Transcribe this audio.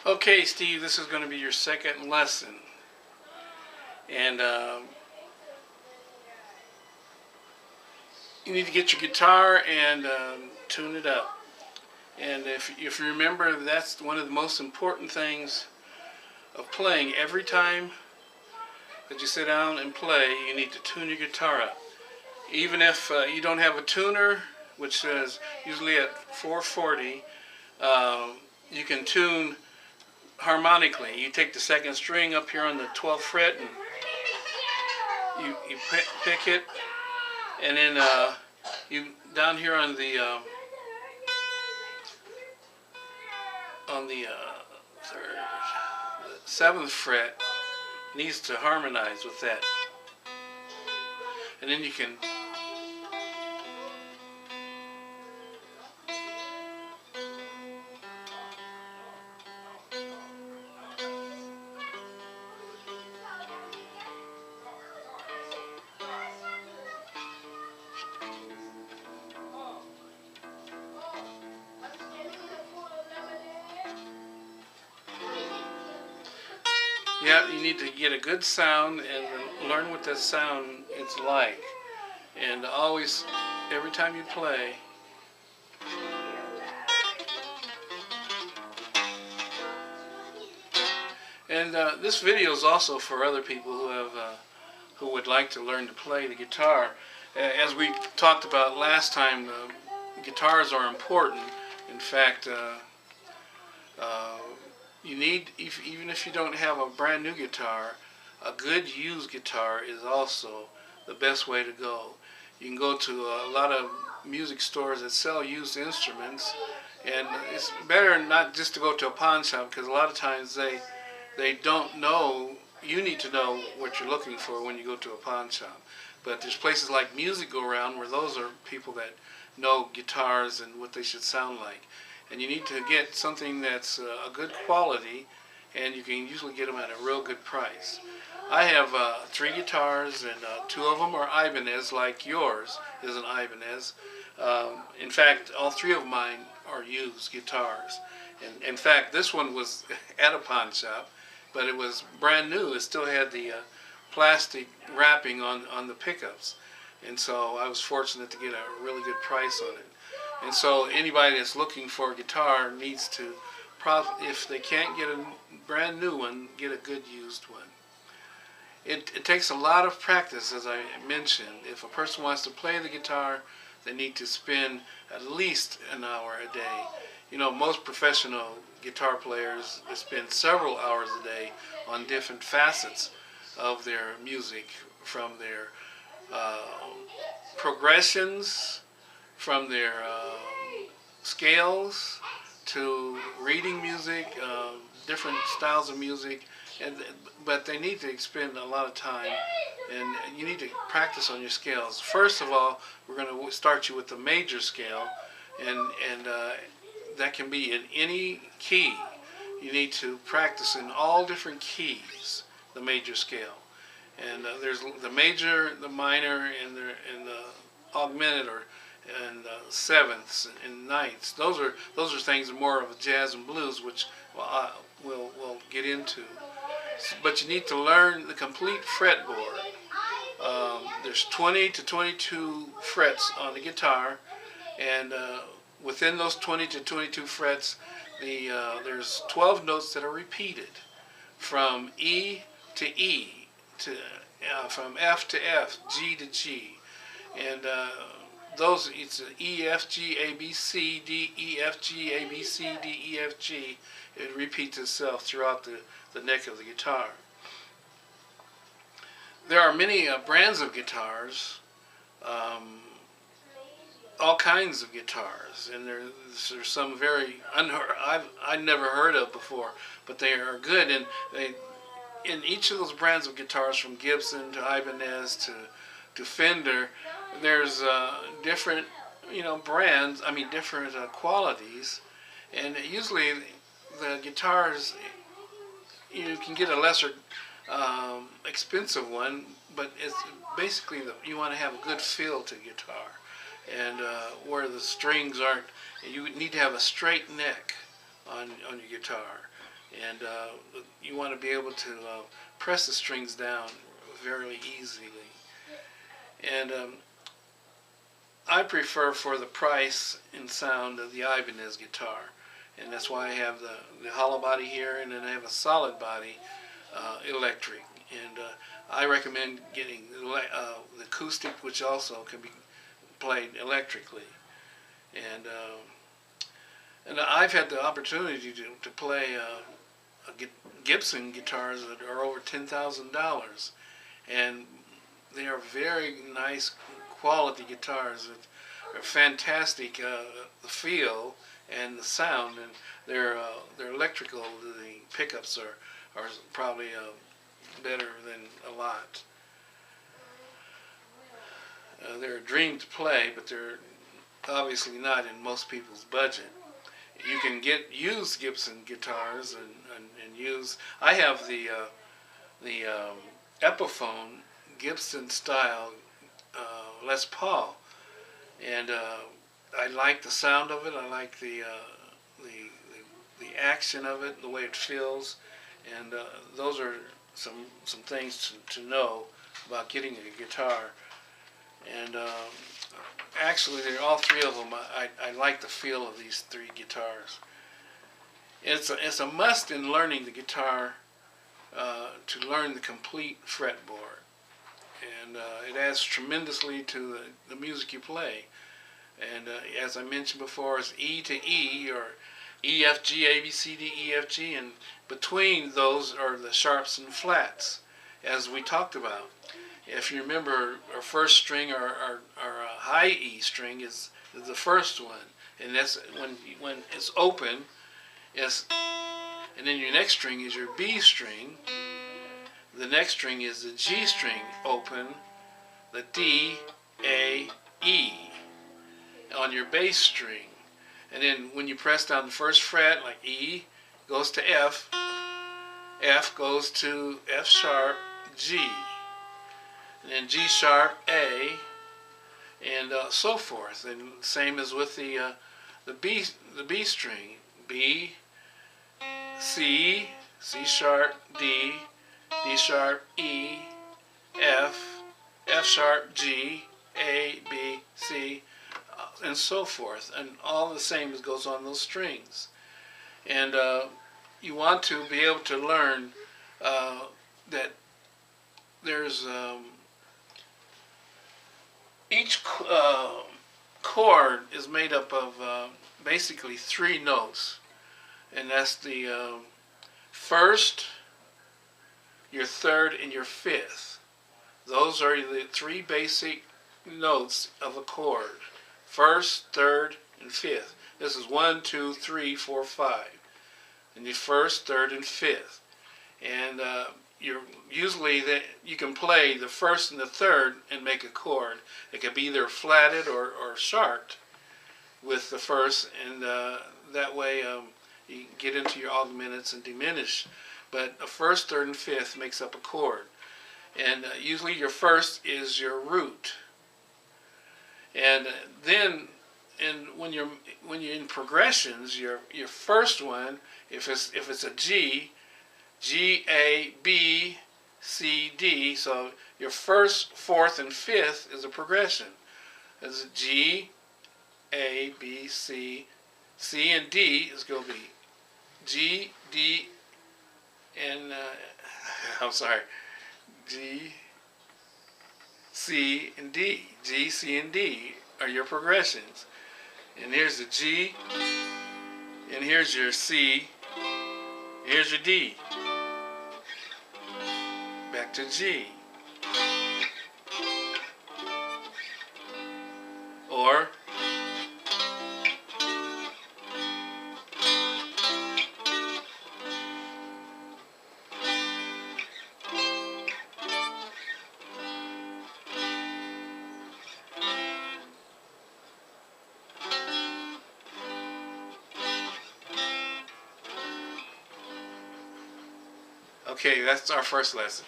Okay, Steve, this is going to be your second lesson. And you need to get your guitar and tune it up. And if you remember, that's one of the most important things of playing. Every time that you sit down and play, you need to tune your guitar up. Even if you don't have a tuner, which is usually at 440, you can tune harmonically. You take the second string up here on the 12th fret and you pick it, and then you down here on the third, the 7th fret needs to harmonize with that, and then you can you need to get a good sound and learn what that sound is like. And always, every time you play, and this video is also for other people who would like to learn to play the guitar. As we talked about last time, guitars are important. In fact, you need, even if you don't have a brand new guitar, a good used guitar is also the best way to go. You can go to a lot of music stores that sell used instruments, and it's better not just to go to a pawn shop, because a lot of times they don't know. You need to know what you're looking for when you go to a pawn shop. But there's places like Music Go Round where those are people that know guitars and what they should sound like. And you need to get something that's a good quality, and you can usually get them at a real good price. I have 3 guitars, and 2 of them are Ibanez, like yours is an Ibanez. In fact, all 3 of mine are used guitars. And in fact, this one was at a pawn shop, but it was brand new. It still had the plastic wrapping on the pickups. And so I was fortunate to get a really good price on it. And so anybody that's looking for a guitar needs to, if they can't get a brand new one, get a good used one. It takes a lot of practice, as I mentioned. If a person wants to play the guitar, they need to spend at least an hour a day. You know, most professional guitar players spend several hours a day on different facets of their music, from their progressions, from their scales, to reading music, different styles of music, but they need to spend a lot of time, and you need to practice on your scales. First of all, we're going to start you with the major scale, and that can be in any key. You need to practice in all different keys, the major scale. And there's the major, the minor, and the augmented, and sevenths and ninths. Those are things more of jazz and blues, which we'll get into. But you need to learn the complete fretboard. There's 20 to 22 frets on the guitar, and within those 20 to 22 frets, there's 12 notes that are repeated, from E to E, from F to F, G to G, and those, it's E, F, G, A, B, C, D, E, F, G, A, B, C, D, E, F, G. It repeats itself throughout the neck of the guitar. There are many brands of guitars, all kinds of guitars, and there's some very I've never heard of before, but they are good. And in each of those brands of guitars, from Gibson to Ibanez to Fender, there's different brands. I mean, different qualities, and usually the guitars, you can get a lesser expensive one, but it's basically you want to have a good feel to guitar, and where the strings aren't. You need to have a straight neck on your guitar, and you want to be able to press the strings down very easily. And I prefer, for the price and sound of the Ibanez guitar, and that's why I have the hollow body here, and then I have a solid body electric. And I recommend getting the acoustic, which also can be played electrically. And I've had the opportunity to play Gibson guitars that are over $10,000, and they are very nice quality guitars that are fantastic. The feel and the sound, and they're electrical. The pickups are probably better than a lot. They're a dream to play, but they're obviously not in most people's budget. You can get used Gibson guitars and use. I have the Epiphone Gibson style Les Paul, and I like the sound of it. I like the action of it, the way it feels, and those are some things to know about getting a guitar. And actually, all three of them, I like the feel of these three guitars. It's a must in learning the guitar to learn the complete fretboard, and it adds tremendously to the music you play. And as I mentioned before, it's E to E, or E, F, G, A, B, C, D, E, F, G, and between those are the sharps and flats, as we talked about. If you remember, our first string, our high E string is the first one, and that's when it's open. And then your next string is your B string. The next string is the G string open, the D, A, E on your bass string. And then when you press down the first fret, like E goes to F, F goes to F sharp, G, and then G sharp, A, and so forth. And same as with the B string, B, C, C sharp, D, D sharp, E, F, F sharp, G, A, B, C, and so forth. And all the same as goes on those strings. And you want to be able to learn that there's each chord is made up of basically three notes, and that's the first, your third, and your fifth. Those are the three basic notes of a chord: first, third, and fifth. This is 1, 2, 3, 4, 5, and the first, third, and fifth. And usually you can play the first and the third and make a chord. It can be either flatted or sharped with the first, and that way you get into your augmenteds and diminish. But a first, third, and fifth makes up a chord. And usually your first is your root. And then when you're in progressions, your first one, if it's a G, G, A, B, C, D, so your first, fourth, and fifth is a progression. It's a G, A, B, C, C and D is going to be G, D, and I'm sorry, G, C, and D. G, C, and D are your progressions. And here's the G, and here's your C, here's your D. Back to G. Or okay, that's our first lesson.